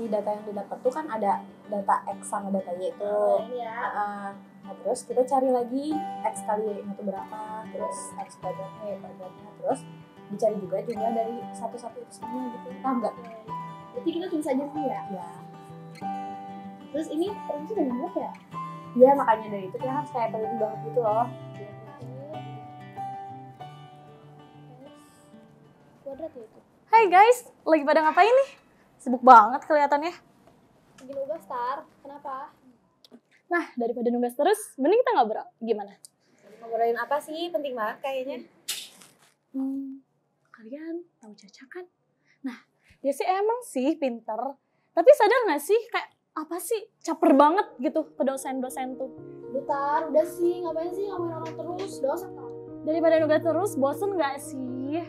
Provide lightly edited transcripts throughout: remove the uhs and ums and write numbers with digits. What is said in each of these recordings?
dari data yang didapat tuh kan ada data X sama data Y itu. Nah, terus kita cari lagi X kali Y-nya itu berapa, terus X kuadratnya, Y kuadratnya, terus dicari juga jumlah dari satu-satu itu semua gitu. Paham nggak? Berarti kita tulis aja sih ya? Ya. Terus ini rumusnya dari mana ya? Iya, makanya dari itu kita harus kayak teliti banget gitu loh. Kuadrat ya itu. Hai guys, lagi pada ngapain nih? Sibuk banget kelihatannya. Lagi nugas, Tar. Kenapa? Nah, daripada nugas terus, mending kita ngobrol. Gimana? Ngobrolin apa sih? Penting banget kayaknya. Kalian tahu Caca kan? Nah, dia sih emang sih pinter. Tapi sadar gak sih kayak apa sih caper banget gitu ke dosen-dosen tuh. Udah, Tar. Udah sih. Ngapain sih ngomongin orang terus? Dosa, Tar. Daripada nugas terus, bosen gak sih?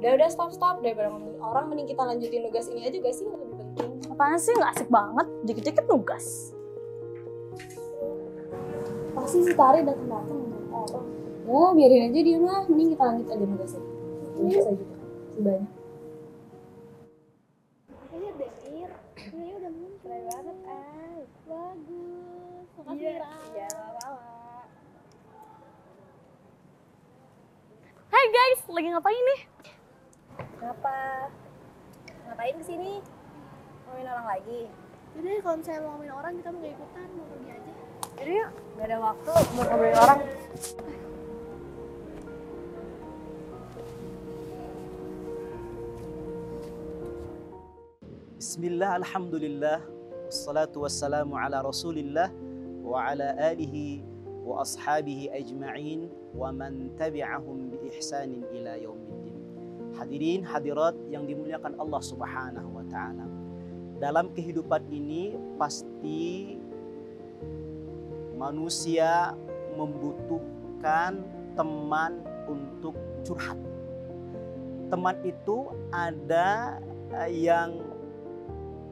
Udah stop. Daripada ngomongin orang, mending kita lanjutin nugas ini aja gak sih? Lebih penting. Apaan sih gak asik banget, dikit-dikit nugas. Pasti si Tari datang-datang ngomongin orang. Ya, biarin aja dia mah. Mending kita lanjut aja nugasnya. Nugas aja gitu. Sebanyak. Lihat deh, Mir. Ini udah muncul. Keren banget, kan? Bagus. Makasih, Ra. Iya, lama-lama. Hai guys, lagi ngapain nih? Kenapa? Ngapain kesini? Ngomongin orang lagi? Udah, kalau misalnya mau ngomongin orang, kita mau gak ikutan. Mau pergi aja. Yaudah yuk, gak ada waktu buat ngobrolin orang. Bismillah, alhamdulillah, wassalatu wassalamu ala rasulillah wa ala alihi wa ashabihi ajma'in wa man tabi'ahum bi ihsanin ila yaumiddin. Hadirin hadirat yang dimuliakan Allah Subhanahu wa taala. Dalam kehidupan ini pasti manusia membutuhkan teman untuk curhat. Teman itu ada yang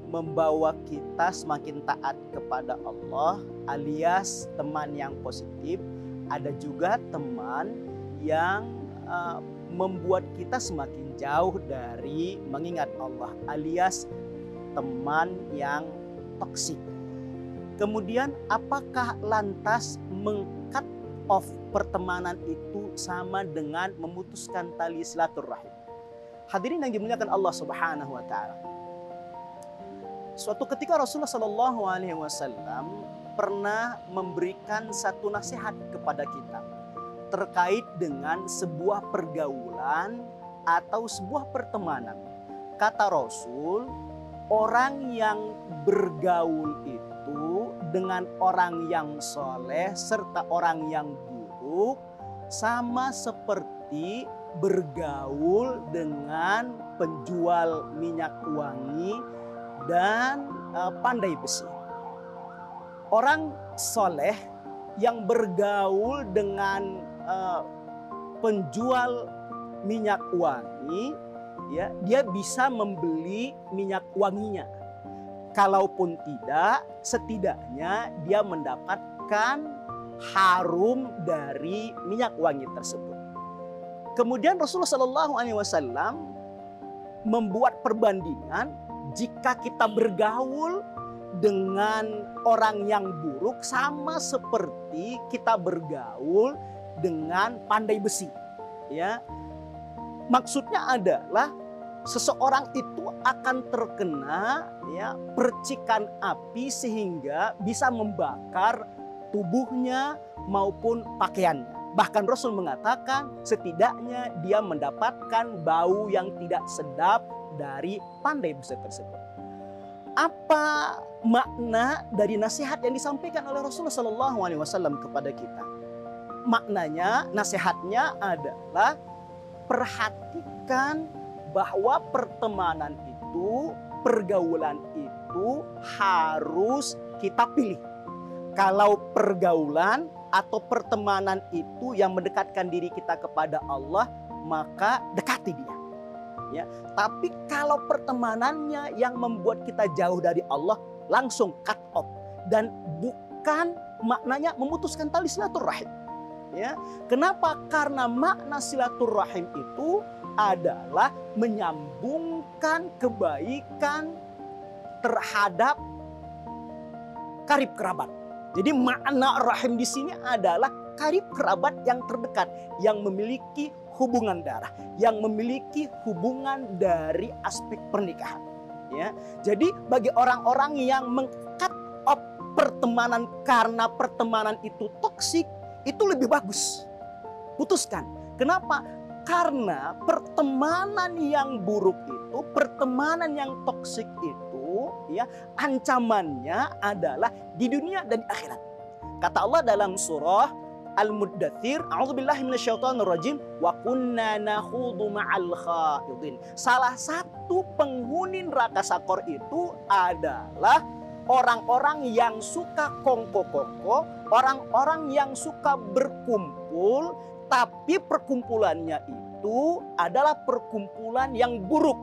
membawa kita semakin taat kepada Allah alias teman yang positif. Ada juga teman yang membuat kita semakin jauh dari mengingat Allah alias teman yang toksik. Kemudian apakah lantas meng-cut off pertemanan itu sama dengan memutuskan tali silaturahim? Hadirin yang dimuliakan Allah Subhanahu wa taala. Suatu ketika Rasulullah Shallallahu alaihi wasallam pernah memberikan satu nasihat kepada kita terkait dengan sebuah pergaulan atau sebuah pertemanan. Kata Rasul, orang yang bergaul itu dengan orang yang soleh serta orang yang buruk sama seperti bergaul dengan penjual minyak wangi dan pandai besi. Orang soleh yang bergaul dengan penjual minyak wangi, ya, dia bisa membeli minyak wanginya. Kalaupun tidak, setidaknya dia mendapatkan harum dari minyak wangi tersebut. Kemudian Rasulullah Shallallahu alaihi wasallam membuat perbandingan jika kita bergaul dengan orang yang buruk sama seperti kita bergaul dengan pandai besi. Ya, maksudnya adalah seseorang itu akan terkena ya percikan api sehingga bisa membakar tubuhnya maupun pakaiannya. Bahkan Rasul mengatakan setidaknya dia mendapatkan bau yang tidak sedap dari pandai besi tersebut. Apa makna dari nasihat yang disampaikan oleh Rasulullah SAW kepada kita? Maknanya, nasihatnya adalah perhatikan bahwa pertemanan itu, pergaulan itu harus kita pilih. Kalau pergaulan atau pertemanan itu yang mendekatkan diri kita kepada Allah, maka dekati dia. Ya, tapi kalau pertemanannya yang membuat kita jauh dari Allah, langsung cut off. Dan bukan maknanya memutuskan tali silaturahim. Ya, kenapa? Karena makna silaturahim itu adalah menyambungkan kebaikan terhadap karib kerabat. Jadi makna rahim di sini adalah karib kerabat yang terdekat, yang memiliki hubungan darah, yang memiliki hubungan dari aspek pernikahan. Ya, jadi bagi orang-orang yang meng-cut off pertemanan karena pertemanan itu toksik, itu lebih bagus. Putuskan. Kenapa? Karena pertemanan yang buruk itu, pertemanan yang toksik itu, ya, ancamannya adalah di dunia dan di akhirat. Kata Allah dalam surah Al-Muddathir, a'udzubillahi minasyaitonirrajim, wa kunna nakhudu ma'al khaidin. Salah satu penghuni neraka Sakor itu adalah orang-orang yang suka kongko-kongko, orang-orang yang suka berkumpul, tapi perkumpulannya itu adalah perkumpulan yang buruk,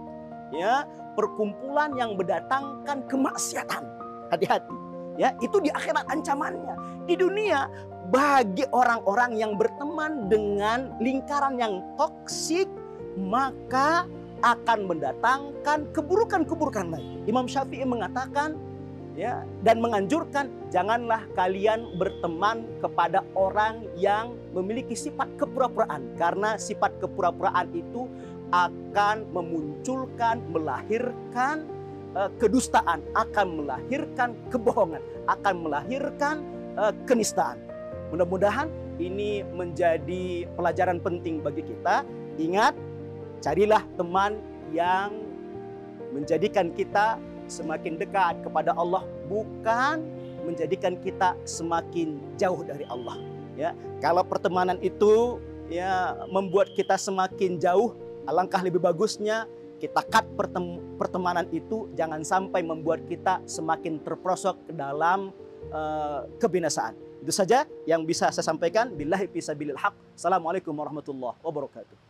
ya, perkumpulan yang mendatangkan kemaksiatan. Hati-hati, ya, itu di akhirat ancamannya. Di dunia, bagi orang-orang yang berteman dengan lingkaran yang toksik, maka akan mendatangkan keburukan-keburukan lain. Imam Syafi'i mengatakan, ya, dan menganjurkan, janganlah kalian berteman kepada orang yang memiliki sifat kepura-puraan, karena sifat kepura-puraan itu akan memunculkan, melahirkan kedustaan, akan melahirkan kebohongan, akan melahirkan kenistaan. Mudah-mudahan ini menjadi pelajaran penting bagi kita. Ingat, carilah teman yang menjadikan kita semakin dekat kepada Allah, bukan menjadikan kita semakin jauh dari Allah. Ya, kalau pertemanan itu, ya, membuat kita semakin jauh, alangkah lebih bagusnya kita cut pertemanan itu, jangan sampai membuat kita semakin terperosok ke dalam kebinasaan. Itu saja yang bisa saya sampaikan. Billahi fisabilil haq. Assalamualaikum warahmatullahi wabarakatuh.